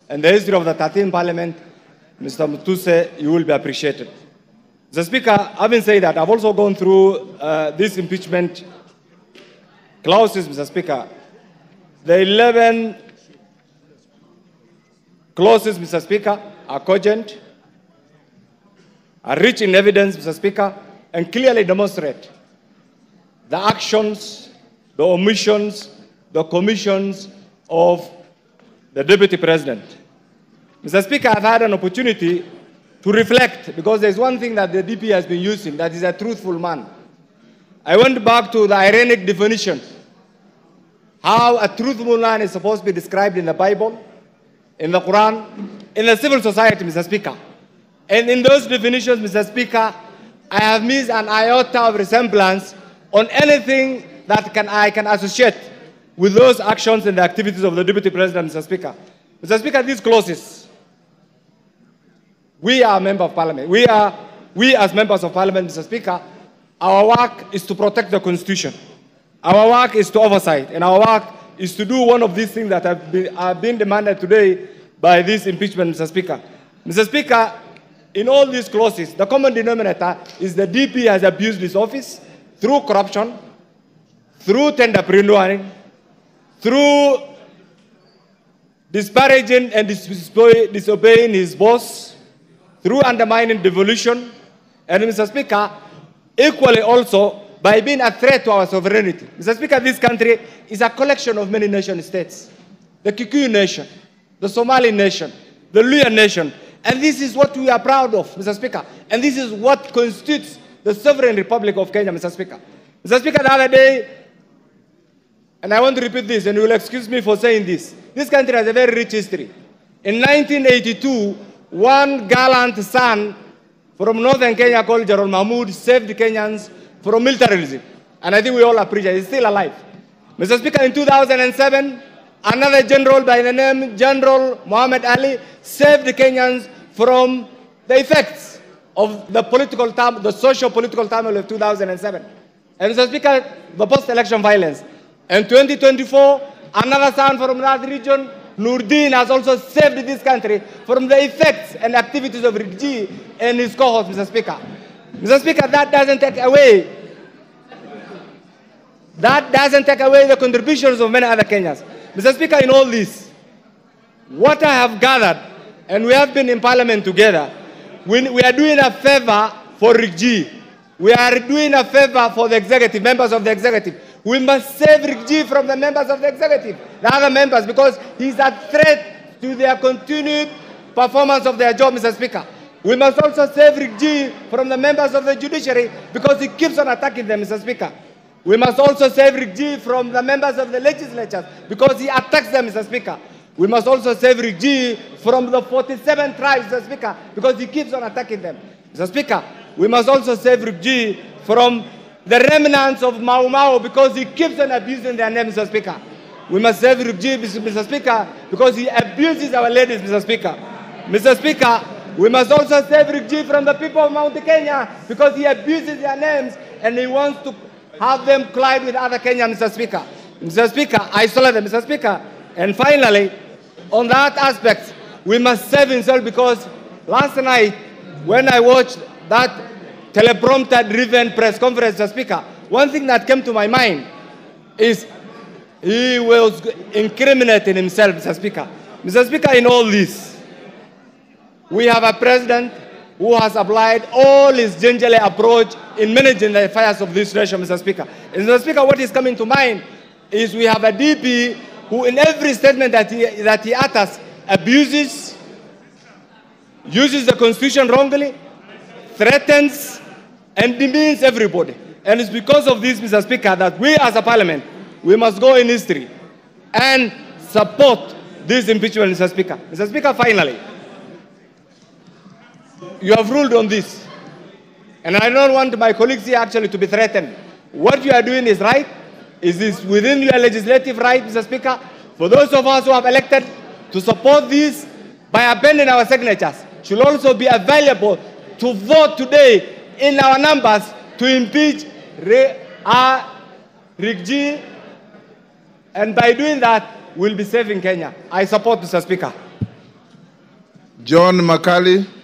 and the history of the 13th Parliament, Mr. Mutuse, you will be appreciated. Mr. Speaker, having said that, I've also gone through this impeachment clauses, Mr. Speaker. The 11 clauses, Mr. Speaker, are cogent, are rich in evidence, Mr. Speaker, and clearly demonstrate the actions, the omissions, the commissions of the Deputy President. Mr. Speaker, I've had an opportunity to reflect, because there's one thing that the DP has been using, that is a truthful man. I went back to the ironic definition, how a truthful man is supposed to be described in the Bible, in the Quran, in the civil society, Mr. Speaker. And in those definitions, Mr. Speaker, I have missed an iota of resemblance on anything that I can associate with those actions and the activities of the Deputy President, Mr. Speaker. Mr. Speaker, these clauses, we are a member of Parliament. We as members of Parliament, Mr. Speaker, our work is to protect the Constitution. Our work is to oversight, and our work is to do one of these things that have been demanded today by this impeachment, Mr. Speaker. Mr. Speaker, in all these clauses, the common denominator is the DP has abused his office through corruption, through tenderpreneuring, through disparaging and disobeying his boss, through undermining devolution, and Mr. Speaker, equally also by being a threat to our sovereignty. Mr. Speaker, this country is a collection of many nation states. The Kikuyu nation, the Somali nation, the Luya nation, and this is what we are proud of, Mr. Speaker, and this is what constitutes the sovereign Republic of Kenya, Mr. Speaker. Mr. Speaker, the other day, and I want to repeat this, and you will excuse me for saying this country has a very rich history. In 1982, one gallant son from northern Kenya called General Mahmoud saved Kenyans from militarism. And I think we all appreciate it. He's still alive. Mr. Speaker, in 2007, another general by the name General Muhammad Ali saved the Kenyans from the effects of the socio-political turmoil of 2007. And Mr. Speaker, the post-election violence. In 2024, another son from that region, Nurdin, has also saved this country from the effects and activities of Rigji and his cohorts, Mr. Speaker. Mr. Speaker, that doesn't take away the contributions of many other Kenyans. Mr. Speaker, in all this, what I have gathered, and we have been in Parliament together, we are doing a favor for Rigji. We are doing a favor for the executive, members of the executive. We must save Rigji from the members of the executive, the other members, because he's a threat to their continued performance of their job, Mr. Speaker. We must also save Rigji from the members of the judiciary because he keeps on attacking them, Mr. Speaker. We must also save Rigji from the members of the legislature because he attacks them, Mr. Speaker. We must also save Rigji from the 47 tribes, Mr. Speaker, because he keeps on attacking them. Mr. Speaker, we must also save Rigji from the remnants of Mau Mau because he keeps on abusing their name, Mr. Speaker. We must save Rigji, Mr. Speaker, because he abuses our ladies, Mr. Speaker. Mr. Speaker, we must also save Rigji from the people of Mount Kenya because he abuses their names and he wants to have them collide with other Kenyans, Mr. Speaker. Mr. Speaker, isolate them, Mr. Speaker. And finally, on that aspect, we must save himself because last night, when I watched that teleprompter-driven press conference, Mr. Speaker, one thing that came to my mind is he was incriminating himself, Mr. Speaker. Mr. Speaker, in all this, we have a president who has applied all his gingerly approach in managing the affairs of this nation, Mr. Speaker. And Mr. Speaker, what is coming to mind is we have a DP who in every statement that he utters abuses, uses the Constitution wrongly, threatens, and demeans everybody. And it's because of this, Mr. Speaker, that we as a parliament, we must go in history and support this impeachment, Mr. Speaker. Mr. Speaker, finally, you have ruled on this. And I don't want my colleagues here actually to be threatened. What you are doing is right. Is this within your legislative right, Mr. Speaker? For those of us who have elected to support this by appending our signatures, should also be available to vote today in our numbers to impeach Rigji. And by doing that, we'll be saving Kenya. I support, Mr. Speaker. John Makali.